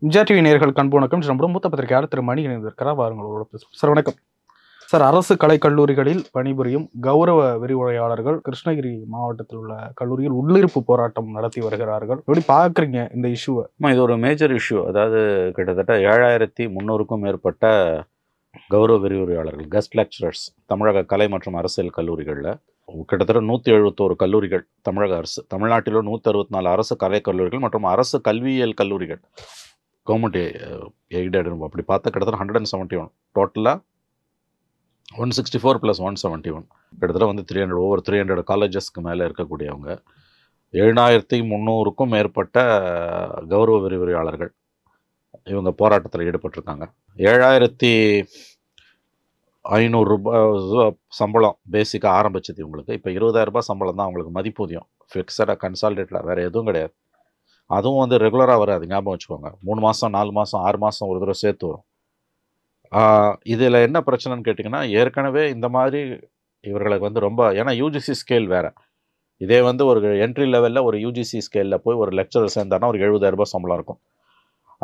Vijaya TV நேயர்களுக்கு அன்பு வணக்கம். நம்முடைய மூத்த பத்திரிகையாளர் திரு மணி இணைந்திருக்கிறார். வாருங்களோட பேசுவோம். சார் வணக்கம். சார், அரசு கலைக்கல்லூரிகளில் பணிபுரியும் கௌரவ விரிவுரையாளர்கள் கிருஷ்ணகிரி மாவட்டத்தில் உள்ள கல்லூரியில் உள்ளிருப்பு போராட்டம் நடத்தி வருகிறார்கள். எப்படி பார்க்குறீங்க இந்த இஷ்யூவை? இது ஒரு மேஜர் இஷ்யூ. அதாவது கிட்டத்தட்ட 7300க்கும் மேற்பட்ட கௌரவ விரிவுரையாளர்கள், கெஸ்ட் லெக்சரர்ஸ், தமிழக கலை மற்றும் அரசியல் கல்லூரிகளில் கிட்டத்தட்ட 171 கல்லூரிகள், தமிழக அரசு, தமிழ்நாட்டிலும் 164 அரசு கலை கல்லூரிகள் மற்றும் அரசு கல்வியியல் கல்லூரிகள், கவர்மெண்ட் எய்டட், அப்படி பார்த்தா கிட்டத்தட்ட 171, டோட்டலாக 164 + 171, கிட்டத்தட்ட வந்து 300 காலேஜஸ்க்கு மேலே இருக்கக்கூடியவங்க. 7300க்கும் மேற்பட்ட கௌரவ விரிவுரையாளர்கள் இவங்க போராட்டத்தில் ஈடுபட்டிருக்காங்க. 7500 ரூபாய் சம்பளம் பேசிக்காக ஆரம்பிச்சது இவங்களுக்கு. இப்போ 20000 ரூபாய் சம்பளம் தான் அவங்களுக்கு மதிப்பூதியம், ஃபிக்ஸடாக, கன்சால்டேட்டில், வேறு எதுவும் கிடையாது. அதுவும் வந்து ரெகுலராக வராது, ஞாபகம் வச்சுக்கோங்க. 3 மாதம் 4 மாதம் 6 மாதம் ஒரு தடவை சேர்த்து வரும். இதில் என்ன பிரச்சனைன்னு கேட்டிங்கன்னா, ஏற்கனவே இந்த மாதிரி இவர்களுக்கு வந்து ரொம்ப, ஏன்னா யூஜிசி ஸ்கேல் வேறு. இதே வந்து ஒரு என்ட்ரி லெவலில் ஒரு யூஜிசி ஸ்கேலில் போய் ஒரு லெக்சரர் சேர்ந்தாருன்னா ஒரு 70000 ரூபாய் சம்பளம் இருக்கும்.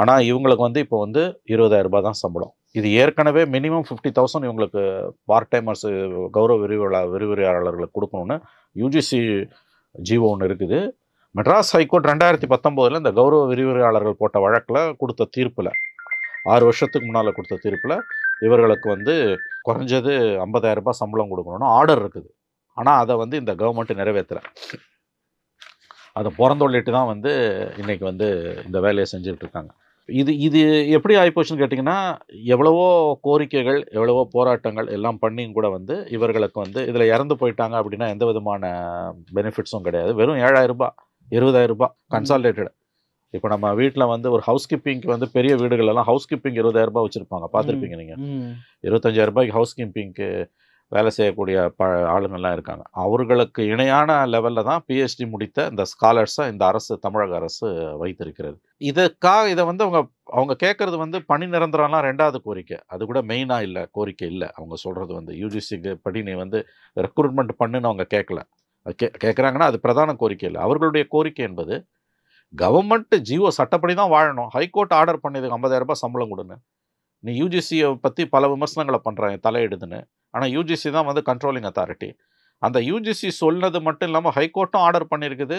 ஆனால் இவங்களுக்கு வந்து இப்போ வந்து 20000 ரூபாய் தான் சம்பளம். இது ஏற்கனவே மினிமம் 50,000 இவங்களுக்கு பார்ட் டைமர்ஸ் கௌரவ விரிவுரையாளர்களுக்கு கொடுக்கணும்னு யூஜிசி ஜிஓ ஒன்று இருக்குது. மெட்ராஸ் ஹைகோர்ட் 2019 இந்த கௌரவ விரிவுரையாளர்கள் போட்ட வழக்கில் கொடுத்த தீர்ப்பில், 6 வருஷத்துக்கு முன்னால் கொடுத்த தீர்ப்பில், இவர்களுக்கு வந்து குறைஞ்சது 50,000 ரூபாய் சம்பளம் கொடுக்கணும்னு ஆர்டர் இருக்குது. ஆனால் அதை வந்து இந்த கவர்மெண்ட் நிறைவேற்றலை. அதை புறந்தொள்ளிட்டு தான் வந்து இன்றைக்கி வந்து இந்த வேலையை செஞ்சுக்கிட்டு இருக்காங்க. இது எப்படி ஆகிப்போச்சுன்னு கேட்டிங்கன்னா, எவ்வளவோ கோரிக்கைகள், எவ்வளவோ போராட்டங்கள் எல்லாம் பண்ணியும் கூட வந்து இவர்களுக்கு வந்து இதில் இறந்து போயிட்டாங்க அப்படின்னா எந்த விதமான பெனிஃபிட்ஸும் கிடையாது. வெறும் 7000 ரூபாய், 20000 ரூபாய் கன்சால்டேட்டட். இப்போ நம்ம வீட்டில் வந்து ஒரு ஹவுஸ் கீப்பிங்க்கு வந்து பெரிய வீடுகளெல்லாம் ஹவுஸ் கீப்பிங் 20000 ரூபாய் வச்சுருப்பாங்க, பார்த்துருப்பீங்க நீங்கள். 25,000 ரூபாய்க்கு ஹவுஸ் கீப்பிங்க்கு வேலை செய்யக்கூடிய ஆளுங்கள்லாம் இருக்காங்க. அவர்களுக்கு இணையான லெவலில் தான் பிஹெச்டி முடித்த இந்த ஸ்காலர்ஸை இந்த அரசு, தமிழக அரசு வைத்திருக்கிறது. இதை வந்து அவங்க கேட்குறது வந்து பணி நிரந்தரம்லாம் 2வது கோரிக்கை. அது கூட மெயினாக இல்லை, கோரிக்கை இல்லை. அவங்க சொல்கிறது வந்து யூஜிசிக்கு படி நீ வந்து ரெக்ரூட்மெண்ட் பண்ணுன்னு அவங்க கேட்கல. கேட்குறாங்கன்னா அது பிரதான கோரிக்கை இல்லை. அவர்களுடைய கோரிக்கை என்பது கவர்மெண்ட் ஜிஓ சட்டப்படி தான் வாழணும். ஹைகோர்ட் ஆர்டர் பண்ணது 50,000 ரூபாய் சம்பளம் கொடுன்னு. நீ யூஜிசியை பற்றி பல விமர்சனங்களை பண்ணுறாங்க, தலையிடுதுன்னு. ஆனால் யூஜிசி தான் வந்து கண்ட்ரோலிங் அத்தாரிட்டி. அந்த யூஜிசி சொன்னது மட்டும் இல்லாமல் ஹைகோர்ட்டும் ஆர்டர் பண்ணியிருக்குது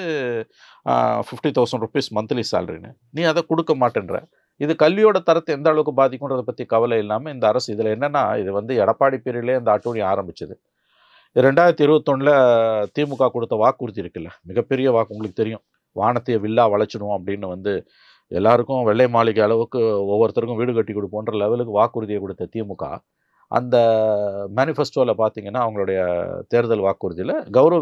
50,000 ருபீஸ் மந்த்லி சேலரின்னு. நீ அதை கொடுக்க மாட்டேன்ற. இது கல்வியோட தரத்தை எந்த அளவுக்கு பாதிக்குன்றதை பற்றி கவலை இல்லாமல் இந்த அரசு, இதில் என்னென்னா, இது வந்து எடப்பாடி பீரியட்லேயே இந்த அட்டூழியம் ஆரம்பிச்சது. 2021 திமுக கொடுத்த வாக்குறுதி இருக்குல்ல, மிகப்பெரிய வாக்கு, உங்களுக்கு தெரியும். வானத்தையை வில்லா வளைச்சிடுவோம் அப்படின்னு வந்து எல்லாருக்கும் வெள்ளை மாளிகை அளவுக்கு ஒவ்வொருத்தருக்கும் வீடு கட்டி கொடுப்போன்ற லெவலுக்கு வாக்குறுதியை கொடுத்த திமுக, அந்த மேனிஃபெஸ்டோவில் பார்த்தீங்கன்னா அவங்களுடைய தேர்தல் வாக்குறுதியில் கௌரவ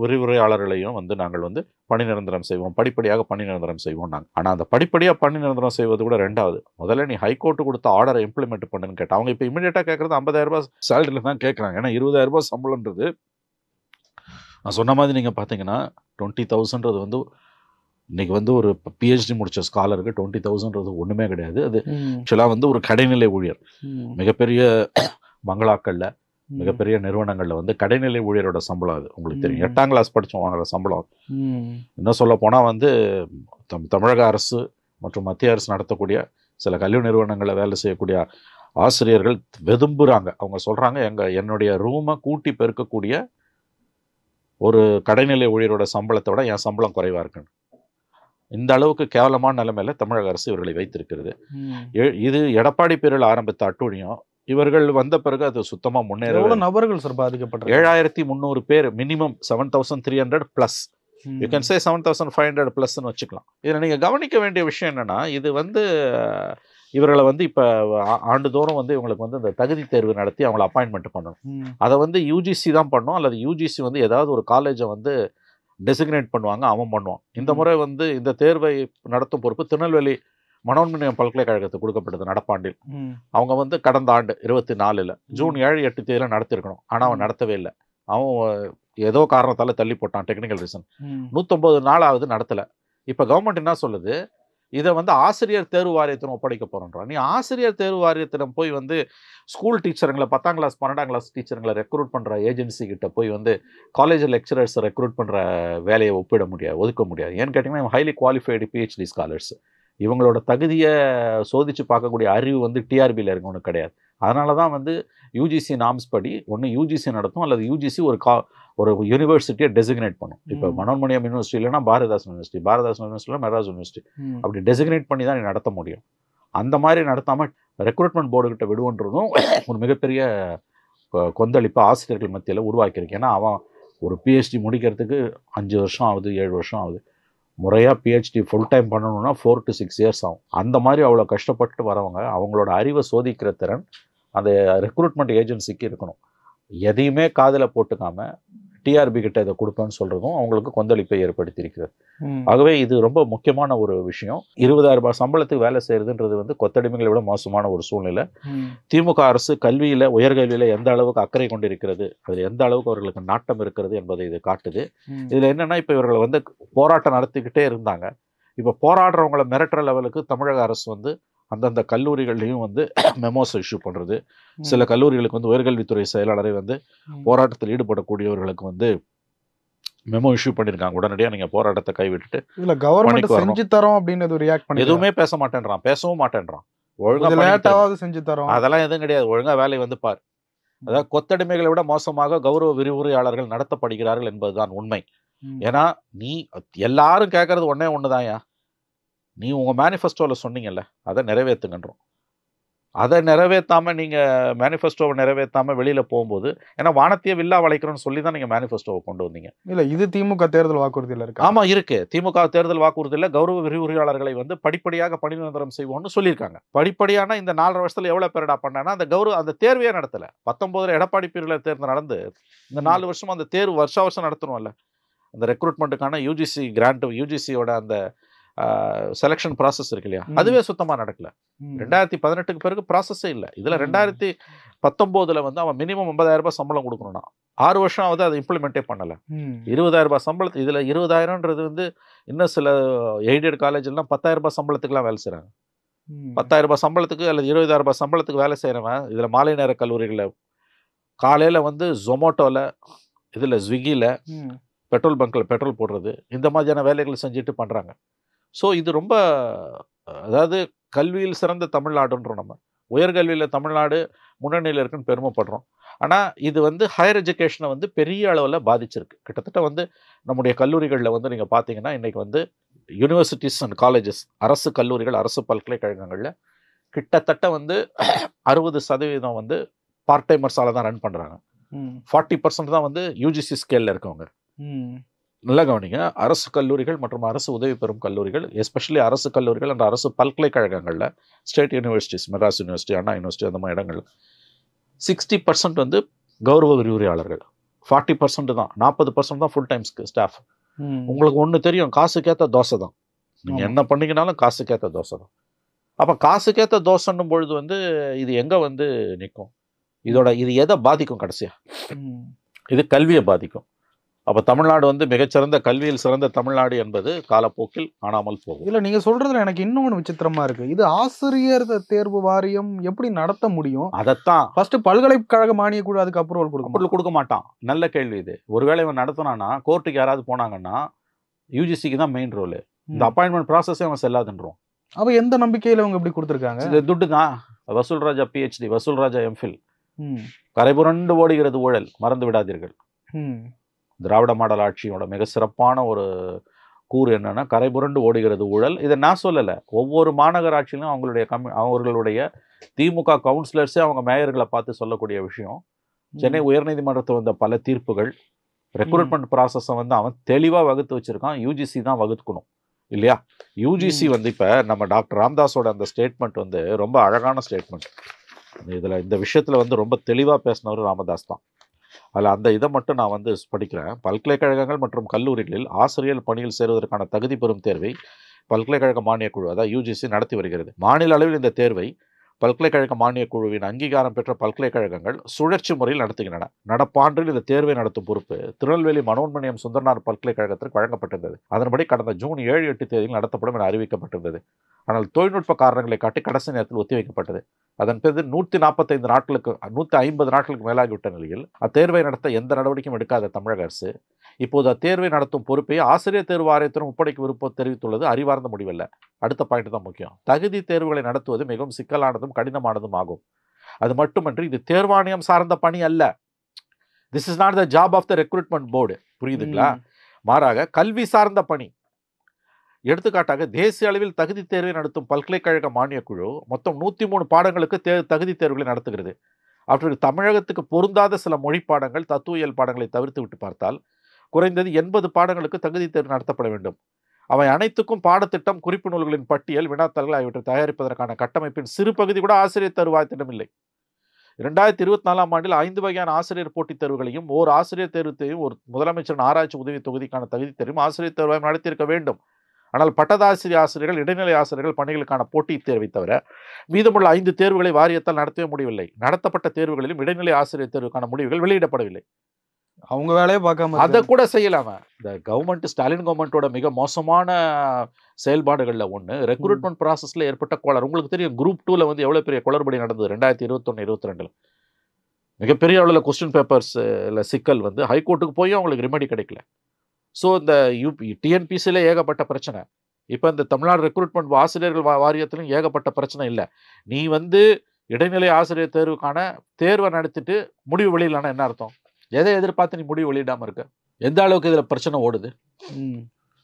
விரிவுரையாளர்களையும் வந்து நாங்கள் வந்து பணி நிரந்தரம் செய்வோம், படிப்படியாக பணி நிரந்தரம் செய்வோம் நாங்கள். ஆனால் அந்த படிப்படியாக பணி நிரந்தரம் செய்வது கூட 2வது. முதல்ல நீ ஹைகோர்ட்டு கொடுத்த ஆர்டரை இம்ப்ளிமெண்ட் பண்ணுன்னு கேட்டால், அவங்க இப்போ இமீடியட்டாக கேட்குறது 50,000 ரூபாய் சேலரியில் தான் கேட்குறாங்க. ஏன்னா 20,000 ரூபாய் சம்பளன்றது, நான் சொன்ன மாதிரி நீங்கள் பார்த்தீங்கன்னா 20,000ன்றது வந்து இன்றைக்கி வந்து ஒரு பிஹெச்டி முடித்த ஸ்காலருக்கு 20,000ன்றது ஒன்றுமே கிடையாது. அது ஆக்சுவலாக வந்து ஒரு கடைநிலை ஊழியர், மிகப்பெரிய பங்களாக்களில், மிகப்பெரிய நிறுவனங்களில் வந்து கடைநிலை ஊழியரோட சம்பளம் அது உங்களுக்கு தெரியும். 8ஆம் கிளாஸ் படித்தோம் வாங்குற சம்பளம். இன்னும் சொல்ல போனால் வந்து தமிழக அரசு மற்றும் மத்திய அரசு நடத்தக்கூடிய சில கல்வி நிறுவனங்களில் வேலை செய்யக்கூடிய ஆசிரியர்கள் வெதும்புறாங்க. அவங்க சொல்கிறாங்க, என்னுடைய ரூமை கூட்டி பெருக்கக்கூடிய ஒரு கடைநிலை ஊழியரோட சம்பளத்தை விட என் சம்பளம் குறைவாக இருக்குன்னு. இந்த அளவுக்கு கேவலமான நிலைமையில தமிழக அரசு இவர்களை வைத்திருக்கிறது. இது எடப்பாடி பேரில் ஆரம்பித்த அட்டூழியம். இவர்கள் வந்த பிறகு அது சுத்தமாக முன்னேற நபர்கள் சார் பாதிக்கப்பட்ட 7300 பேர், minimum 7,300 plus, you can say 7,500 ப்ளஸ்ன்னு வச்சுக்கலாம். இதில் நீங்கள் கவனிக்க வேண்டிய விஷயம் என்னென்னா, இது வந்து இவர்களை வந்து இப்போ ஆண்டுதோறும் வந்து இவங்களுக்கு வந்து இந்த தகுதி தேர்வு நடத்தி அவங்கள அப்பாயின்மெண்ட் பண்ணணும். அதை வந்து யூஜிசி தான் பண்ணும், அல்லது யூஜிசி வந்து ஏதாவது ஒரு காலேஜை வந்து டெசிக்னேட் பண்ணுவாங்க, அவன் பண்ணுவான். இந்த முறை வந்து இந்த தேர்வை நடத்தும் பொறுப்பு திருநெல்வேலி மனோன்மணியம் பல்கலைக்கழகத்துக்கு கொடுக்கப்பட்டது நடப்பாண்டில். அவங்க வந்து கடந்த ஆண்டு 24 ஜூன் 7, 8 தேதியில் நடத்திருக்கணும். ஆனால் அவன் நடத்தவே இல்லை. அவன் ஏதோ காரணத்தால் தள்ளி போட்டான், டெக்னிக்கல் ரீசன். 109 நாளாவது நடத்தலை. இப்போ கவர்மெண்ட் என்ன சொல்லுது, இதை வந்து ஆசிரியர் தேர்வு வாரியத்திடம் ஒப்படைக்க போகிறோன்றான். நீ ஆசிரியர் தேர்வு வாரியத்திடம் போய் வந்து ஸ்கூல் டீச்சருங்களை, 10ஆம் கிளாஸ் 12ஆம் கிளாஸ் டீச்சருங்களை ரெக்ரூட் பண்ணுற ஏஜென்சி கிட்ட போய் வந்து காலேஜ் லெக்சரர்ஸ் ரெக்ரூட் பண்ணுற வேலையை ஒதுக்க முடியாது. ஏன்னு கேட்டிங்கன்னா, ஹைலி குவாலிஃபைடு பிஹெச்டி ஸ்காலர்ஸ். இவங்களோட தகுதியை சோதித்து பார்க்கக்கூடிய அறிவு வந்து டிஆர்பியில் இருக்கவனுக்கு கிடையாது. அதனால தான் வந்து யூஜிசி நாம்ஸ் படி ஒன்று யூஜிசி நடத்தும், அல்லது யூஜிசி ஒரு யூனிவர்சிட்டியை டெசிக்னேட் பண்ணும். இப்போ மனோன்மணியம் யூனிவர்சிட்டி இல்லைன்னா பாரதிதாசன் யூனிவர்சிட்டி, பாரதிதாசன் யூனிவர்சிட்டியில் மெட்ராஸ் யூனிவர்சிட்டி, அப்படி டெசிக்னேட் பண்ணி தான் நீ நடத்த முடியும். அந்த மாதிரி நடத்தாமல் ரெக்ரூட்மெண்ட் போர்டுகிட்ட விடுவன்றதும் ஒரு மிகப்பெரிய கொந்தளிப்பு ஆசிரியர்கள் மத்தியில் உருவாக்கியிருக்கு. ஏன்னா அவன் ஒரு பிஹெச்டி முடிக்கிறதுக்கு 5 வருஷம் ஆகுது, 7 வருஷம் ஆகுது. முறையாக பிஹெச்டி ஃபுல் டைம் பண்ணணும்னா 4 to 6 இயர்ஸ் ஆகும். அந்த மாதிரி அவ்வளோ கஷ்டப்பட்டு வரவங்க அவங்களோட அறிவை சோதிக்கிற திறன் அந்த ரெக்ரூட்மெண்ட் ஏஜென்சிக்கு இருக்கணும். எதையுமே காதில் போட்டுக்காம டிஆர்பி கிட்ட இதை கொடுப்பேன்னு சொல்கிறதும் அவங்களுக்கு கொந்தளிப்பை ஏற்படுத்தியிருக்கிறது. ஆகவே இது ரொம்ப முக்கியமான ஒரு விஷயம். 20,000 ரூபாய் சம்பளத்துக்கு வேலை செய்கிறதுன்றது வந்து கொத்தடிமைகளை விட மோசமான ஒரு சூழ்நிலை. திமுக அரசு கல்வியில், உயர்கல்வியில் எந்த அளவுக்கு அக்கறை கொண்டிருக்கிறது, அதில் எந்த அளவுக்கு அவர்களுக்கு நாட்டம் இருக்கிறது என்பதை இது காட்டுது. இதில் என்னென்னா, இப்போ இவர்கள் வந்து போராட்டம் நடத்திக்கிட்டே இருந்தாங்க. இப்போ போராடுறவங்களை மிரட்டுற லெவலுக்கு தமிழக அரசு வந்து அந்தந்த கல்லூரிகள்லையும் வந்து மெமோஸ் இஷ்யூ பண்ணுறது. சில கல்லூரிகளுக்கு வந்து உயர்கல்வித்துறை செயலாளரை வந்து போராட்டத்தில் ஈடுபடக்கூடியவர்களுக்கு வந்து மெமோ இஷ்யூ பண்ணியிருக்காங்க. உடனடியாக நீங்கள் போராட்டத்தை கைவிட்டுட்டு இல்லை கவர்மெண்ட் செஞ்சு தரோம் அப்படின்னு ரியாக்ட் பண்ணி எதுவுமே பேச மாட்டேன்றான், பேசவும் மாட்டேன்றான். ஒழுங்காக செஞ்சு தரோம் அதெல்லாம் எதுவும் கிடையாது. ஒழுங்காக வேலை வந்து பார். அதாவது கொத்தடிமைகளை விட மோசமாக கௌரவ விரிவுரையாளர்கள் நடத்தப்படுகிறார்கள் என்பதுதான் உண்மை. ஏன்னா நீ எல்லாரும் கேட்கறது ஒன்று தான்யா, நீ உங்கள் மேனிஃபெஸ்டோவில் சொன்னீங்கல்ல, அதை நிறைவேற்றுங்கன்றோம். அதை நிறைவேற்றாமல் நீங்கள் மேனிஃபெஸ்டோவை நிறைவேற்றாமல் வெளியில் போகும்போது, ஏன்னா வானத்தையே வில்லா வளைக்கிறோன்னு சொல்லி தான் நீங்கள் மேனிஃபெஸ்டோவை கொண்டு வந்தீங்க. இல்லை, இது திமுக தேர்தல் வாக்குறுதியில் இருக்கு. ஆமாம் இருக்குது. திமுக தேர்தல் வாக்குறுதியில் கௌரவ விரிவுரையாளர்களை வந்து படிப்படியாக பணி நிரந்தரம் செய்வோம்னு சொல்லியிருக்காங்க. படிப்படியான இந்த 4.5 வருஷத்தில் எவ்வளோ பேரடா பண்ணாங்கன்னா அந்த தேர்வையே நடத்தலை. 19 எடப்பாடி பீரியடில் தேர்தல் நடந்து இந்த 4 வருஷம் அந்த தேர்வு வருஷம் நடத்தணும்ல. அந்த ரெக்ரூட்மெண்ட்டுக்கான யூஜிசி கிராண்ட், யூஜிசியோட அந்த செலெக்ஷன் ப்ராசஸ் இருக்கு இல்லையா, அதுவே சுத்தமாக நடக்கல. 2018க்கு பிறகு ப்ராசஸே இல்லை. இதில் 2019 வந்து அவன் மினிமம் 50,000 ரூபாய் சம்பளம் கொடுக்கணும்னா 6 வருஷம் ஆகுது, அதை இம்ப்ளிமெண்ட்டே பண்ணலை. 20,000 ரூபாய் சம்பளத்து இதில் 20,000ன்றது வந்து இன்னும் சில எய்டட் காலேஜ்லாம் 10,000 ரூபாய் சம்பளத்துக்குலாம் வேலை செய்கிறாங்க. 10,000 ரூபாய் சம்பளத்துக்கு அல்லது 20,000 ரூபாய் சம்பளத்துக்கு வேலை செய்கிறவன் இதில் மாலை நேர கல்லூரிகளில் காலையில் வந்து ஜொமேட்டோவில், இதில் ஸ்விக்கியில், பெட்ரோல் பங்க்கில் பெட்ரோல் போடுறது, இந்த மாதிரியான வேலைகள் செஞ்சுட்டு பண்ணுறாங்க. ஸோ இது ரொம்ப, அதாவது கல்வியில் சிறந்த தமிழ்நாடுன்றோம். நம்ம உயர்கல்வியில் தமிழ்நாடு முன்னணியில் இருக்குன்னு பெருமைப்படுறோம். ஆனால் இது வந்து ஹையர் எஜுகேஷனை வந்து பெரிய அளவில் பாதிச்சிருக்கு. கிட்டத்தட்ட வந்து நம்முடைய கல்லூரிகளில் வந்து நீங்கள் பார்த்தீங்கன்னா இன்றைக்கி வந்து யூனிவர்சிட்டிஸ் அண்ட் காலேஜஸ், அரசு கல்லூரிகள், அரசு பல்கலைக்கழகங்களில் கிட்டத்தட்ட வந்து 60% வந்து பார்ட் டைமர்ஸால் தான் ரன் பண்ணுறாங்க. 40% தான் வந்து யூஜிசி ஸ்கேலில் இருக்கவங்க. நல்லா கவனிங்க, அரசு கல்லூரிகள் மற்றும் அரசு உதவி பெறும் கல்லூரிகள், எஸ்பெஷலி அரசு கல்லூரிகள் அண்ட் அரசு பல்கலைக்கழகங்களில், ஸ்டேட் யூனிவர்சிட்டிஸ், மெட்ராஸ் யூனிவர்சிட்டி, அண்ணா யூனிவர்சிட்டி, அந்த மாதிரி இடங்கள் 60% வந்து கௌரவ விரிவுரையாளர்கள், 40% தான், 40% தான் ஃபுல் டைம்ஸ்க்கு ஸ்டாஃப். உங்களுக்கு ஒன்று தெரியும், காசுக்கேற்ற தோசை தான். நீங்கள் என்ன பண்ணிக்கினாலும் காசுக்கேற்ற தோசை தான். அப்போ காசுக்கேற்ற தோசைன்னும் பொழுது வந்து இது எங்கே வந்து நிற்கும்? இது எதை பாதிக்கும்? கடைசியாக இது கல்வியை பாதிக்கும். அப்போ தமிழ்நாடு வந்து மிகச்சிறந்த கல்வியில் சிறந்த தமிழ்நாடு என்பது காலப்போக்கில் காணாமல் போகும். இல்லை, நீங்கள் சொல்கிறதுல எனக்கு இன்னொன்று விசித்திரமாக இருக்குது. இது ஆசிரியர் தேர்வு வாரியம் எப்படி நடத்த முடியும்? அதைத்தான் ஃபஸ்ட்டு பல்கலைக்கழக மானிய குழு அதுக்கு அப்ரூவல் கொடுக்க மாட்டான். நல்ல கேள்வி இது. ஒருவேளை இவன் நடத்தினான்னா, கோர்ட்டுக்கு யாராவது போனாங்கன்னா யூஜிசிக்கு தான் மெயின் ரோலு. இந்த அப்பாயின்மெண்ட் ப்ராசஸே அவன் செல்லாதுன்றோம். அப்போ எந்த நம்பிக்கையில் அவங்க இப்படி கொடுத்துருக்காங்க? இது துட்டு தான். வசூல் ராஜா பிஹெச்டி, வசூல் ராஜா எம்ஃபில், கரைபுரண்டு ஓடுகிறது ஊழல், மறந்து விடாதீர்கள். திராவிட மாடல் ஆட்சியோட மிக சிறப்பான ஒரு கூறு என்னன்னா, கரைபுரண்டு ஓடுகிறது ஊழல். இதை நான் சொல்லலை, ஒவ்வொரு மாநகராட்சியிலும் அவர்களுடைய திமுக கவுன்சிலர்ஸே அவங்க மேயர்களை பார்த்து சொல்லக்கூடிய விஷயம். சென்னை உயர்நீதிமன்றத்தில் வந்த பல தீர்ப்புகள், ரெக்ரூட்மெண்ட் ப்ராசஸை வந்து அவன் தெளிவாக வகுத்து வச்சிருக்கான். யூஜிசி தான் வகுத்துக்கணும் இல்லையா? யூஜிசி வந்து இப்போ நம்ம டாக்டர் ராம்தாஸோட அந்த ஸ்டேட்மெண்ட் வந்து ரொம்ப அழகான ஸ்டேட்மெண்ட். இதில் இந்த விஷயத்தில் வந்து ரொம்ப தெளிவாக பேசினவர் ராமதாஸ் தான். அதில் அந்த இதை மட்டும் நான் வந்து படிக்கிறேன். பல்கலைக்கழகங்கள் மற்றும் கல்லூரிகளில் ஆசிரியர் பணியில் சேருவதற்கான தகுதி பெறும் தேர்வை பல்கலைக்கழக மானியக் குழு, அதாவது யூஜிசி நடத்தி வருகிறது. மாநில அளவில் இந்த தேர்வை பல்கலைக்கழக மானியக் குழுவின் அங்கீகாரம் பெற்ற பல்கலைக்கழகங்கள் சுழற்சி முறையில் நடத்துகின்றன. நடப்பாண்டில் இந்த தேர்வை நடத்தும் பொறுப்பு திருநெல்வேலி மனோன்மணியம் சுந்தரனார் பல்கலைக்கழகத்திற்கு வழங்கப்பட்டிருந்தது. அதன்படி கடந்த ஜூன் 7-8 தேதியில் நடத்தப்படும் என அறிவிக்கப்பட்டிருந்தது. ஆனால் தொழில்நுட்ப காரணங்களை காட்டி கடைசி நேரத்தில் ஒத்திவைக்கப்பட்டது. அதன் பிறகு 150 நாட்களுக்கு மேலாகிவிட்ட நிலையில் அத்தேர்வை நடத்த எந்த நடவடிக்கையும் எடுக்காத தமிழக அரசு இப்போது தேர்வை நடத்தும் பொறுப்பை ஆசிரியர் தேர்வு வாரியத்திடம் ஒப்படைக்க விருப்பம் தெரிவித்துள்ளது அறிவார்ந்த முடிவல்ல. அடுத்த பாயிண்ட் தான் முக்கியம். தகுதி தேர்வுகளை நடத்துவது மிகவும் சிக்கலானதும் கடினமானதும் ஆகும். அது மட்டுமன்றி இது தேர்வாணையம் சார்ந்த பணி அல்ல. This is not the job of the recruitment board. புரியுதுங்களா? மாறாக கல்வி சார்ந்த பணி. எடுத்துக்காட்டாக தேசிய அளவில் தகுதி தேர்வை நடத்தும் பல்கலைக்கழக மானியக் குழு மொத்தம் 103 பாடங்களுக்கு தகுதி தேர்வுகளை நடத்துகிறது. அவற்றுக்கு தமிழகத்துக்கு பொருந்தாத சில மொழி பாடங்கள், தத்துவியல் பாடங்களை தவிர்த்து விட்டு பார்த்தால் குறைந்தது 80 பாடங்களுக்கு தகுதி தேர்வு நடத்தப்பட வேண்டும். அவை அனைத்துக்கும் பாடத்திட்டம், குறிப்பு நூல்களின் பட்டியல், வினாத்தாள்கள் ஆகியவற்றை தயாரிப்பதற்கான கட்டமைப்பின் சிறு பகுதி கூட ஆசிரியர் தேர்வு வாரியத்திடம் இல்லை. 2024ஆம் ஆண்டில் 5 வகையான ஆசிரியர் போட்டித் தேர்வுகளையும் ஓர் ஆசிரியர் தேர்வையும் ஒரு முதலமைச்சரின் ஆராய்ச்சி உதவி தொகுதிக்கான தகுதி தேர்வும் ஆசிரியர் தேர்வாயம் நடத்தியிருக்க வேண்டும். ஆனால் ஆசிரியர்கள், இடைநிலை ஆசிரியர்கள் பணிகளுக்கான போட்டித் தேர்வை தவிர மீதமுள்ள 5 தேர்வுகளை வாரியத்தால் நடத்தவே முடியவில்லை. நடத்தப்பட்ட தேர்வுகளிலும் இடைநிலை ஆசிரியர் தேர்வுக்கான முடிவுகள் வெளியிடப்படவில்லை. அவங்க வேலையை பார்க்காம அதை கூட செய்யலாம. இந்த கவர்மெண்ட், ஸ்டாலின் கவர்மெண்டோட மிக மோசமான செயல்பாடுகள்ல ஒன்று ரெக்ரூட்மெண்ட் ப்ராசஸ்ல ஏற்பட்ட கோளாறு. உங்களுக்கு தெரியும், குரூப் 2ல வந்து எவ்வளவு பெரிய குளறுபடி நடந்தது 2021-22. மிகப்பெரிய அளவில் கொஸ்டின் பேப்பர்ஸ் சிக்கல் வந்து ஹைகோர்ட்டுக்கு போய் அவங்களுக்கு ரெமெடி கிடைக்கல. ஸோ இந்த டிஎன்பிசியில் ஏகப்பட்ட பிரச்சனை. இப்போ இந்த தமிழ்நாடு ரெக்ரூட்மெண்ட் ஆசிரியர்கள் வாரியத்திலும் ஏகப்பட்ட பிரச்சனை இல்லை. நீ வந்து இடைநிலை ஆசிரியர் தேர்வுக்கான தேர்வை நடத்திட்டு முடிவு வெளியிடலான்னா என்ன அர்த்தம்? எதை எதிர்பார்த்து நீ முடிவு வெளியிடாமல் இருக்க? எந்த அளவுக்கு இதில் பிரச்சனை ஓடுது?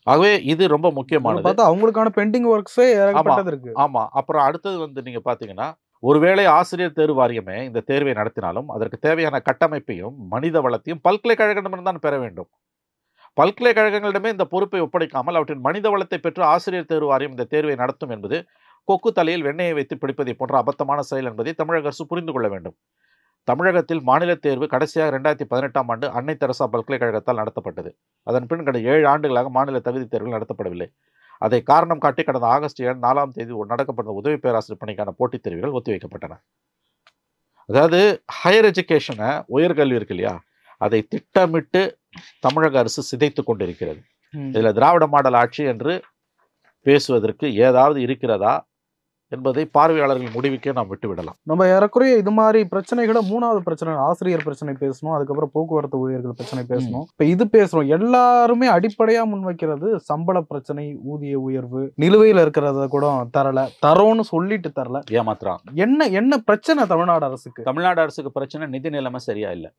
ஆகவே இது ரொம்ப முக்கியமானது. அவங்களுக்கான பெண்டிங் ஒர்க்ஸே ஏகப்பட்டது இருக்கு. ஆமாம். அப்புறம் அடுத்தது வந்து நீங்கள் பார்த்தீங்கன்னா, ஒருவேளை ஆசிரியர் தேர்வு வாரியமே இந்த தேர்வை நடத்தினாலும் அதற்கு தேவையான கட்டமைப்பையும் மனித வளத்தையும் பல்கலைக்கழகமிடம் பெற வேண்டும். பல்கலைக்கழகங்களிடமே இந்த பொறுப்பை ஒப்படைக்காமல் அவற்றின் மனித வளத்தை பெற்று ஆசிரியர் தேர்வு வாரியம் இந்த தேர்வை நடத்தும் என்பது கொக்கு தலையில் வெண்ணெயை வைத்து பிடிப்பதை போன்ற அபத்தமான செயல் என்பதை தமிழக அரசு புரிந்து கொள்ள வேண்டும். தமிழகத்தில் மாநில தேர்வு கடைசியாக 2018ஆம் ஆண்டு அன்னை தெரசா பல்கலைக்கழகத்தால் நடத்தப்பட்டது. அதன் பின் கடந்த 7 ஆண்டுகளாக மாநில தகுதி தேர்வுகள் நடத்தப்படவில்லை. அதை காரணம் காட்டி கடந்த ஆகஸ்ட் 4ஆம் தேதி நடக்கப்பட்ட உதவி பேராசிரியர் பணிக்கான போட்டித் தேர்வுகள் ஒத்திவைக்கப்பட்டன. அதாவது ஹையர் எஜுகேஷனை, உயர்கல்வி இருக்கு இல்லையா, அதை திட்டமிட்டு தமிழக அரசு சிதைத்து கொண்டிருக்கிறது. இதில் திராவிட மாடல் ஆட்சி என்று பேசுவதற்கு ஏதாவது இருக்கிறதா என்பதை பார்வையாளர்கள் முடிவுக்கே நாம் விட்டுவிடலாம். நம்ம ஏறக்குறைய இது மாதிரி பிரச்சனைகளை 3வது பிரச்சனை ஆசிரியர் பிரச்சனை பேசணும், அதுக்கப்புறம் போக்குவரத்து ஊழியர்கள் பிரச்சனை பேசணும், இப்ப இது பேசுறோம். எல்லாருமே அடிப்படையா முன்வைக்கிறது சம்பள பிரச்சனை, ஊதிய உயர்வு, நிலுவையில் இருக்கிறத கூட தரோன்னு சொல்லிட்டு தரல, ஏமாத்துறான். என்ன பிரச்சனை தமிழ்நாடு அரசுக்கு? தமிழ்நாடு அரசுக்கு பிரச்சனை நிதி நிலைமை சரியா இல்லை.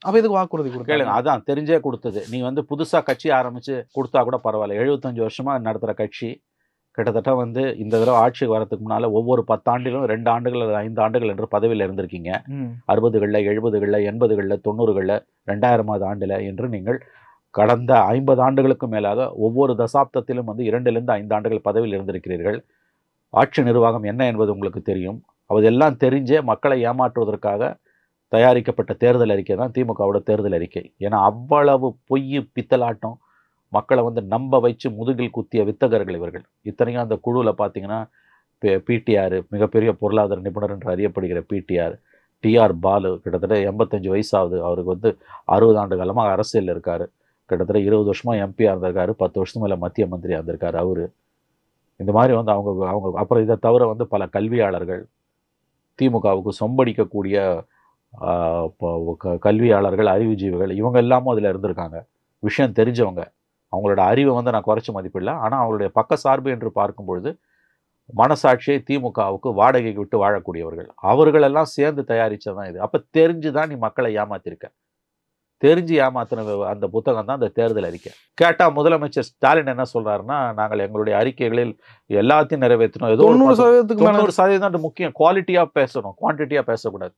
அப்ப இதுக்கு வாக்குறுதி கேளுங்க. அதான் தெரிஞ்சே கொடுத்தது. நீ வந்து புதுசா கட்சி ஆரம்பிச்சு கொடுத்தா கூட பரவாயில்ல. 75 வருஷமா நடத்துற கட்சி கிட்டத்தட்ட வந்து இந்த தடவை ஆட்சிக்கு வரதுக்கு முன்னால ஒவ்வொரு 10 ஆண்டிலும் 2 ஆண்டுகள் 5 ஆண்டுகள் என்று பதவியில் இருந்திருக்கீங்க. 60களில் 70களில் 80களில் 90களில் 2000ஆவது ஆண்டுல என்று நீங்கள் கடந்த 50 ஆண்டுகளுக்கு மேலாக ஒவ்வொரு தசாப்தத்திலும் வந்து 2லிருந்து 5 ஆண்டுகள் பதவியில் இருந்திருக்கிறீர்கள். ஆட்சி நிர்வாகம் என்ன என்பது உங்களுக்கு தெரியும். அதெல்லாம் தெரிஞ்சே மக்களை ஏமாற்றுவதற்காக தயாரிக்கப்பட்ட தேர்தல் அறிக்கை தான் திமுகவோட தேர்தல் அறிக்கை. ஏன்னா அவ்வளவு பொய் பித்தலாட்டம், மக்களை வந்து நம்ப வச்சு முதுகில் குத்திய வித்தகர்கள் இவர்கள். இத்தனையும் அந்த குழுவில் பார்த்தீங்கன்னா பிடிஆர், மிகப்பெரிய பொருளாதார நிபுணர் என்று அறியப்படுகிற பிடிஆர், டிஆர் பாலு, கிட்டத்தட்ட 85 வயசாகுது. அவருக்கு வந்து 60 ஆண்டு காலமாக அரசியலில் இருக்கார். கிட்டத்தட்ட 20 வருஷமாக எம்பியாக இருந்திருக்காரு. 10 வருஷத்துக்கு மேலே மத்திய மந்திரியாக இருந்திருக்காரு அவர். இந்த மாதிரி வந்து அவங்க அப்புறம் இதை தவிர வந்து பல கல்வியாளர்கள், திமுகவுக்கு சொம்படிக்கக்கூடிய கல்வியாளர்கள், அறிவுஜீவிகள், இவங்க எல்லாமும் அதில் இருந்திருக்காங்க. விஷயம் தெரிஞ்சவங்க. அவங்களோட அறிவை வந்து நான் குறைச்சி மதிப்பிடல. ஆனால் அவங்களுடைய பக்க சார்பு என்று பார்க்கும்பொழுது மனசாட்சியை திமுகவுக்கு வாடகைக்கு விட்டு வாழக்கூடியவர்கள். அவர்களெல்லாம் சேர்ந்து தயாரித்ததான் இது. அப்போ தெரிஞ்சு தான் நீ மக்களை ஏமாத்திருக்க. தெரிஞ்சு ஏமாத்தின அந்த புத்தகம் தான் அந்த தேர்தல் அறிக்கை. கேட்டால் முதலமைச்சர் ஸ்டாலின் என்ன சொல்கிறாருன்னா, நாங்கள் எங்களுடைய அறிக்கைகளில் எல்லாத்தையும் நிறைவேற்றணும். ஏதோ 90% முக்கியம். குவாலிட்டியாக பேசணும், குவான்டிட்டியாக பேசக்கூடாது.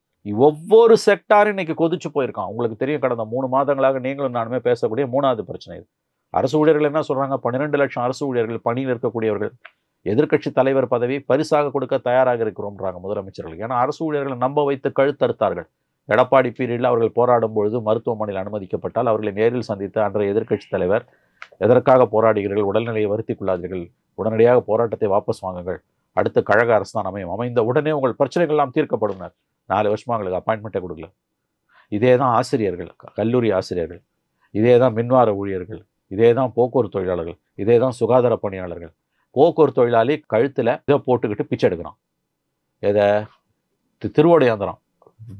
ஒவ்வொரு செக்டாரும் இன்னைக்கு கொதிச்சு போயிருக்கான். உங்களுக்கு தெரியும், கடந்த 3 மாதங்களாக நீங்களும் நானுமே பேசக்கூடிய 3வது பிரச்சனை இது. அரசு ஊழியர்கள் என்ன சொல்றாங்க? 12 லட்சம் அரசு ஊழியர்கள் பணியில் இருக்கக்கூடியவர்கள் எதிர்க்கட்சி தலைவர் பதவி பரிசாக கொடுக்க தயாராக இருக்கிறோம்ன்றாங்க முதலமைச்சர்கள். ஏன்னா அரசு ஊழியர்களை நம்ப வைத்து கழுத்தறுத்தார்கள். எடப்பாடி பீரியடில் அவர்கள் போராடும் பொழுது மருத்துவமனையில் அனுமதிக்கப்பட்டால் அவர்களை நேரில் சந்தித்த அன்றைய எதிர்க்கட்சி தலைவர், எதற்காக போராடுகிறீர்கள், உடல்நிலையை வருத்திக் கொள்ளாதீர்கள், உடனடியாக போராட்டத்தை வாபஸ் வாங்குங்கள், அடுத்த கழக அரசு தான் அமைந்த உடனே உங்கள் பிரச்சனைகள் எல்லாம் தீர்க்கப்படுனர். 4 வருஷமாக அவங்களுக்கு அப்பாயின்மெண்ட்டே கொடுக்கல. இதே தான் ஆசிரியர்கள், கல்லூரி ஆசிரியர்கள், இதே தான் மின்வார ஊழியர்கள், இதே தான் போக்குவரத்து தொழிலாளர்கள், இதே தான் சுகாதார பணியாளர்கள். போக்குவரத்து தொழிலாளி கழுத்தில் இதை போட்டுக்கிட்டு பிச்சை எடுக்கிறான். எதை? திருவோடையாந்திரம்.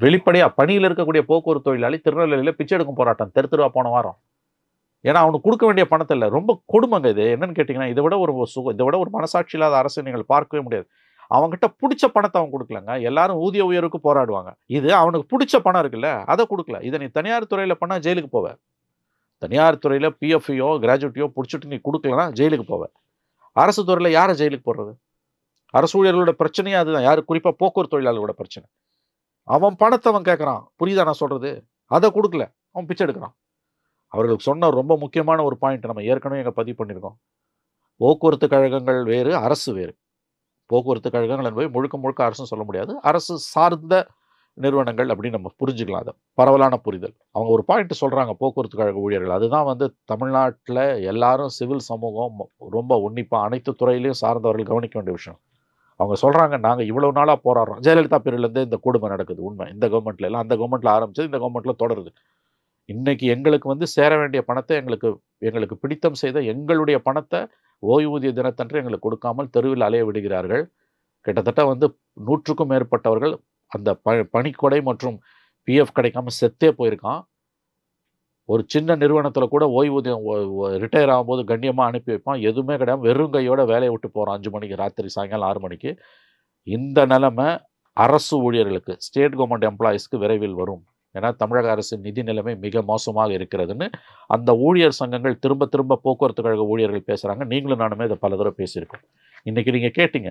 வெளிப்படையாக பணியில் இருக்கக்கூடிய போக்குவரத்து தொழிலாளி திருநெல்வேலியில் பிச்சை எடுக்கும் போராட்டம் தெருவா போன வாரம். ஏன்னா அவனுக்கு கொடுக்க வேண்டிய பணத்தை இல்லை. ரொம்ப கொடுமைங்க இது. என்னன்னு கேட்டிங்கன்னா, இதை விட ஒரு இதை விட ஒரு மனசாட்சி இல்லாத அரசை நீங்கள் பார்க்கவே முடியாது. அவங்ககிட்ட பிடிச்ச பணத்தை அவன் கொடுக்கலங்க. எல்லாரும் ஊதிய உயர்வுக்கு போராடுவாங்க. இது அவனுக்கு பிடிச்ச பணம் இருக்குல்ல, அதை கொடுக்கல. இதை நீ தனியார் துறையில் பண்ணால் ஜெயிலுக்கு போவ. தனியார் துறையில் பிஎஃப்ஐயோ கிராஜுவேட்டியோ பிடிச்சிட்டு நீ கொடுக்கலன்னா ஜெயிலுக்கு போவ. அரசு துறையில் யாரை ஜெயிலுக்கு போடுறது? அரசு ஊழியர்களோட பிரச்சனையே அதுதான். யாரு குறிப்பாக போக்குவரத்து தொழிலாளர்களோட பிரச்சனை. அவன் பணத்தை அவன் கேட்குறான். புரியுதா நான் சொல்கிறது? அதை கொடுக்கல, அவன் பிச்சை எடுக்கிறான். அவர்களுக்கு சொன்ன ரொம்ப முக்கியமான ஒரு பாயிண்ட் நம்ம ஏற்கனவே எங்கே பதிவு பண்ணியிருக்கோம். போக்குவரத்து கழகங்கள் வேறு, அரசு வேறு. போக்குவரத்து கழகங்கள் என்பது முழுக்க முழுக்க அரசுன்னு சொல்ல முடியாது. அரசு சார்ந்த நிறுவனங்கள் அப்படின்னு நம்ம புரிஞ்சுக்கலாம். அதை பரவலான புரிதல். அவங்க ஒரு பாயிண்ட் சொல்கிறாங்க, போக்குவரத்து கழக ஊழியர்கள். அதுதான் வந்து தமிழ்நாட்டில் எல்லாரும் சிவில் சமூகம் ரொம்ப உன்னிப்பாக அனைத்து துறையிலையும் சார்ந்தவர்கள் கவனிக்க வேண்டிய விஷயம். அவங்க சொல்கிறாங்க, நாங்கள் இவ்வளோ நாளாக போராடுறோம். ஜெயலலிதா பீரியட்லேருந்து இந்த கொடுமை நடக்குது. உண்மை. இந்த கவர்மெண்ட்ல எல்லாம், அந்த கவர்மெண்ட்டில் ஆரம்பிச்சது, இந்த கவர்மெண்ட்டில் தொடருது. இன்னைக்கு எங்களுக்கு வந்து சேர வேண்டிய பணத்தை எங்களுக்கு பிடித்தம் செய்த எங்களுடைய பணத்தை ஓய்வூதிய தினத்தன்று எங்களுக்கு கொடுக்காமல் தெருவில் அலைய விடுகிறார்கள். கிட்டத்தட்ட வந்து 100க்கும் மேற்பட்டவர்கள் அந்த பணிக்கொடை மற்றும் பிஎஃப் கிடைக்காம செத்தே போயிருக்கான். ஒரு சின்ன நிறுவனத்தில் கூட ஓய்வூதியம் ரிட்டையர் ஆகும்போது கண்ணியமாக அனுப்பி வைப்பான். எதுவுமே கிடையாது. வெறும் கையோட வேலையை விட்டு போகிறான் 5 மணிக்கு, ராத்திரி சாயங்காலம் 6 மணிக்கு. இந்த நிலைமை அரசு ஊழியர்களுக்கு, ஸ்டேட் கவர்மெண்ட் எம்ப்ளாயீஸ்க்கு விரைவில் வரும். ஏன்னா தமிழக அரசின் நிதி நிலைமை மிக மோசமாக இருக்கிறதுன்னு அந்த ஊழியர் சங்கங்கள் திரும்ப திரும்ப போக்குவரத்து கழக ஊழியர்கள் பேசுகிறாங்க. நீங்களும் நானுமே இதை பல தடவை பேசியிருக்கோம். இன்றைக்கி நீங்கள் கேட்டீங்க,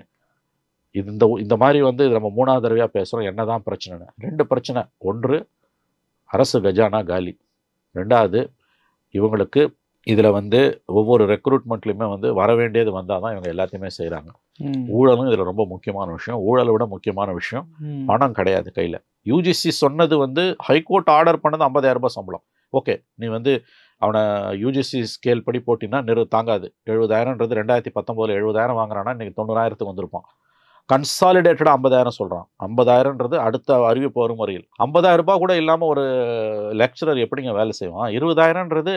இந்த மாதிரி வந்து நம்ம 3வது தடவையாக பேசுகிறோம். என்ன தான் பிரச்சனைன்னு 2 பிரச்சனை. ஒன்று, அரசு கஜானா காலி. 2வது, இவங்களுக்கு இதில் வந்து ஒவ்வொரு ரெக்ரூட்மெண்ட்லையுமே வந்து வர வேண்டியது வந்தால் தான் இவங்க எல்லாத்தையுமே செய்கிறாங்க. ஊழலும் இதில் ரொம்ப முக்கியமான விஷயம். ஊழலை விட முக்கியமான விஷயம் பணம் கிடையாது கையில். யூஜிசி சொன்னது வந்து ஹைகோர்ட் ஆர்டர் பண்ணது 50,000 ரூபாய் சம்பளம். ஓகே, நீ வந்து அவனை யூஜிசி ஸ்கேல் படி போட்டின்னா தாங்காது. 70,000ன்றது 2019 70,000 வாங்குறான்னா இன்றைக்கி 90,000க்கு வந்திருப்பான். கன்சாலிடேட்டடாக 50,000 சொல்கிறான். 50,000ன்றது அடுத்த அறிவிப்பு வரும் வரையில். 50,000 ரூபாய் கூட இல்லாமல் ஒரு லெக்சரர் எப்படிங்க வேலை செய்வான்? 20,000ன்றது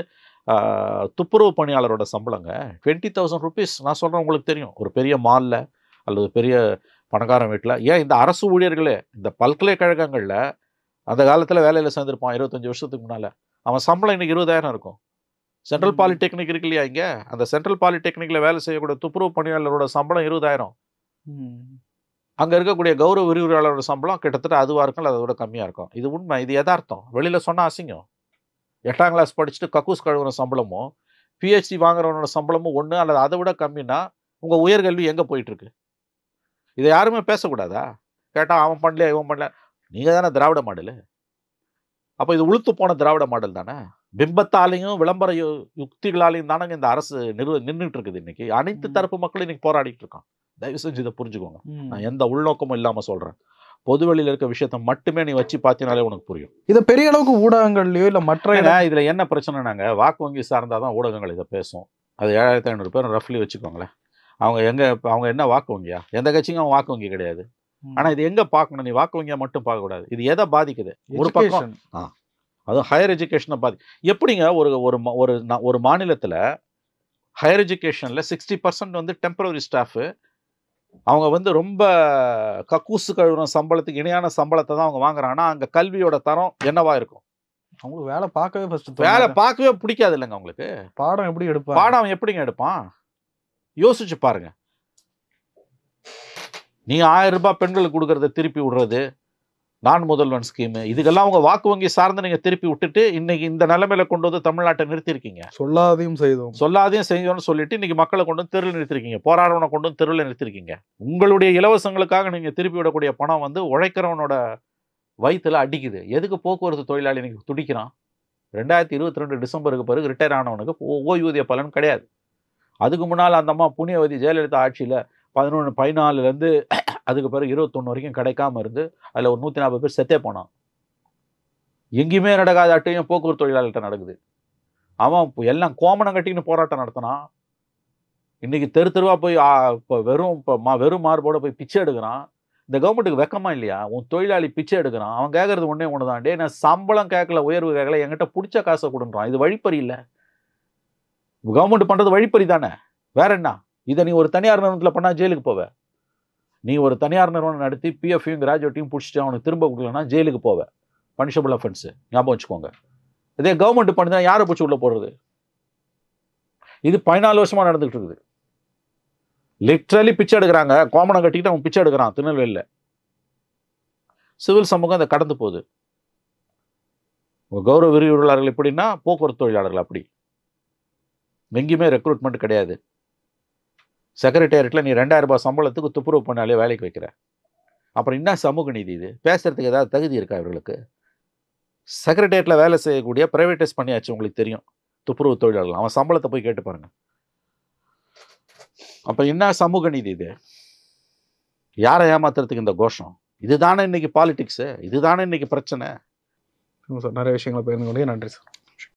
துப்புரவு பணியாளரோட சம்பளங்க. 20,000 ருபீஸ். நான் சொல்கிறேன், உங்களுக்கு தெரியும். ஒரு பெரிய மாலில் அல்லது பெரிய பணக்காரன் வீட்டில், ஏன் இந்த அரசு ஊழியர்களே இந்த பல்கலைக்கழகங்களில் அந்த காலத்தில் வேலையில் சேர்ந்துருப்பான் 25 வருஷத்துக்கு முன்னால். அவன் சம்பளம் இன்றைக்கி 20,000 இருக்கும். சென்ட்ரல் பாலிடெக்னிக் இருக்கு இல்லையா, இங்கே அந்த சென்ட்ரல் பாலிடெக்னிக்கில் வேலை செய்யக்கூடிய துப்புரவு பணியாளரோட சம்பளம் 20,000. அங்கே இருக்கக்கூடிய கௌரவ விரிவுரையாளரோட சம்பளம் கிட்டத்தட்ட அதுவாக இருக்கும், அதை விட கம்மியாக இருக்கும். இது உண்மை, இது யதார்த்தம். வெளியில் சொன்னால் அசிங்கம். 8ஆம் கிளாஸ் படிச்சுட்டு கக்கூஸ் கழுவுற சம்பளமும் பிஹெச்டி வாங்குறவனோட சம்பளமும் ஒன்று அல்லது அதை விட கம்மின்னா உங்கள் உயர்கல்வி எங்கே போயிட்டுருக்கு? இதை யாருமே பேசக்கூடாதா? கேட்டால் அவன் பண்ணலையா இவன் பண்ணல. நீங்கள் தானே திராவிட மாடலு. அப்போ இது உளுத்து போன திராவிட மாடல் தானே. பிம்பத்தாலையும் விளம்பர யுக்திகளாலையும் தானே இந்த அரசு நின்றுட்டு இருக்குது. இன்னைக்கு அனைத்து தரப்பு மக்களும் இன்னைக்கு போராடிட்டு இருக்கான். தயவு செஞ்சு இதை புரிஞ்சுக்கோங்க. நான் எந்த உள்நோக்கமும் இல்லாமல் சொல்கிறேன். பொதுவெளியில் இருக்க விஷயத்த மட்டுமே நீ வச்சு பார்த்தீங்கனாலே உனக்கு புரியும். இதை பெரிய அளவுக்கு ஊடகங்கள்லையோ இல்லை மற்ற இதில் என்ன பிரச்சனைனாங்க, வாக்கு வங்கி சார்ந்தால் தான் ஊடகங்கள் இதை பேசும். அது 7,500 பேர் ரஃப்லி வச்சுக்கோங்களேன். அவங்க என்ன வாக்கு வங்கியா? எந்த கட்சிக்கும் அவங்க வாக்கு வங்கி கிடையாது. ஆனால் இது எங்கே பார்க்கணும்? நீ வாக்கு வங்கியாக மட்டும் பார்க்கக்கூடாது. இது எதை பாதிக்குது? ஒரு பக்கம் அதுவும் ஹையர் எஜுகேஷனை எப்படிங்க ஒரு மாநிலத்தில் ஹையர் எஜுகேஷனில் 60% வந்து டெம்பரரி ஸ்டாஃபு. அவங்க வந்து ரொம்ப கக்கூசு கழுவுற சம்பளத்துக்கு இணையான சம்பளத்தை தான் அவங்க வாங்குறாங்கன்னா அங்கே கல்வியோட தரம் என்னவா இருக்கும்? அவங்களுக்கு வேலை பார்க்கவே பிடிக்காது இல்லைங்க. அவங்களுக்கு பாடம் எப்படி எடுப்பான்? பாடம் எப்படிங்க எடுப்பான்? யோசிச்சு பாருங்க. நீ 1000 ரூபாய் பெண்களுக்கு கொடுக்கறத திருப்பி விடுறது, நான் முதல்வன் ஸ்கீமு, இதுக்கெல்லாம் அவங்க வாக்கு வங்கி சார்ந்து நீங்கள் திருப்பி விட்டுட்டு இன்னைக்கு இந்த நிலைமையில கொண்டு வந்து தமிழ்நாட்டை நிறுத்திருக்கீங்க. சொல்லாதையும் செய்தோம்னு சொல்லிட்டு இன்னைக்கு மக்களை கொண்டு வந்து தெருவில் நிறுத்திருக்கீங்க. போராடவனை கொண்டு வந்து தெருவில் நிறுத்திருக்கீங்க. உங்களுடைய இலவசங்களுக்காக நீங்கள் திருப்பி விடக்கூடிய பணம் வந்து உழைக்கிறவனோட வயிற்றுல அடிக்குது. எதுக்கு? போக்குவரத்து தொழிலாளி இன்னைக்கு துடிக்கிறான். 2022 டிசம்பருக்கு பிறகு ரிட்டையர் ஆனவனுக்கு ஓய்வூதிய பலன் கிடையாது. அதுக்கு முன்னால் அந்த அம்மா புண்ணியவதி ஜெயலலிதா ஆட்சியில் 14 அதுக்கு பிறகு 21 வரைக்கும் கிடைக்காம இருந்து அதில் ஒரு 140 பேர் செத்தே போனான். எங்கேயுமே நடக்காத அட்டையும் போக்குவரத்து தொழிலாளர்கிட்ட நடக்குது. அவன் எல்லாம் கோமணம் கட்டின்னு போராட்டம் நடத்தினான். இன்னைக்கு தெருவாக போய் இப்போ வெறும் மார்போட போய் பிச்சை எடுக்கிறான். இந்த கவர்மெண்ட்டுக்கு வெக்கமா இல்லையா? உன் தொழிலாளி பிச்சை எடுக்கிறான். அவன் கேட்கறது ஒன்று தான், டே நான் சம்பளம் கேட்கல, உயர்வு கேட்கல, என்கிட்ட பிடிச்ச காசை கொடுன்றான். இது வழிப்பறி இல்லை. கவர்மெண்ட் பண்ணுறது வழிப்பறி தானே, வேற என்ன? இதை நீ ஒரு தனியார் நிறுவனத்தில் பண்ணால் ஜெயிலுக்கு போவ. நீ ஒரு தனியார் நிறுவனம் நடத்தி பிஎஃப்ஐயும் கிராஜுவேட்டையும் பிடிச்சிட்டு அவனுக்கு திரும்ப கொடுக்கலன்னா ஜெயிலுக்கு போவ. பனிஷபிள் அஃபென்ஸு, ஞாபகம் வச்சுக்கோங்க. இதே கவர்மெண்ட் பண்ணுதான் யாரை பிடிச்சி உள்ள போடுறது? இது 14 வருஷமா நடந்துகிட்டு இருக்குது. லிட்ரலி பிச்சை எடுக்கிறாங்க. கோமணம் கட்டிக்கிட்டு அவன் பிச்சை எடுக்கிறான் திருநெல்வேலியில். சிவில் சமூகம் அதை கடந்து போகுது. கௌரவ விரிவுரையாளர்கள் எப்படின்னா போக்குவரத்து தொழிலாளர்கள் அப்படி. எங்கேயுமே ரெக்ரூட்மெண்ட் கிடையாது. செக்ரட்டேரியட்டில் நீ 2000 ரூபாய் சம்பளத்துக்கு துப்புரவு பண்ணாலே வேலைக்கு வைக்கிற. அப்புறம் என்ன சமூக நீதி இது? பேசுறதுக்கு ஏதாவது தகுதி இருக்கா இவர்களுக்கு? செக்ரட்டேரியட்டில் வேலை செய்யக்கூடிய பிரைவேட்டைஸ் பண்ணியாச்சு, உங்களுக்கு தெரியும். துப்புரவு தொழிலாளர்கள் அவன் சம்பளத்தை போய் கேட்டு பாருங்க. அப்போ என்ன சமூக நீதி இது? யாரை ஏமாத்துறதுக்கு இந்த கோஷம்? இதுதானே இன்னைக்கு பாலிடிக்ஸு? இதுதானே இன்னைக்கு பிரச்சனை? சார் நிறைய விஷயங்களை பகிர்ந்து கொண்டே நன்றி சார்.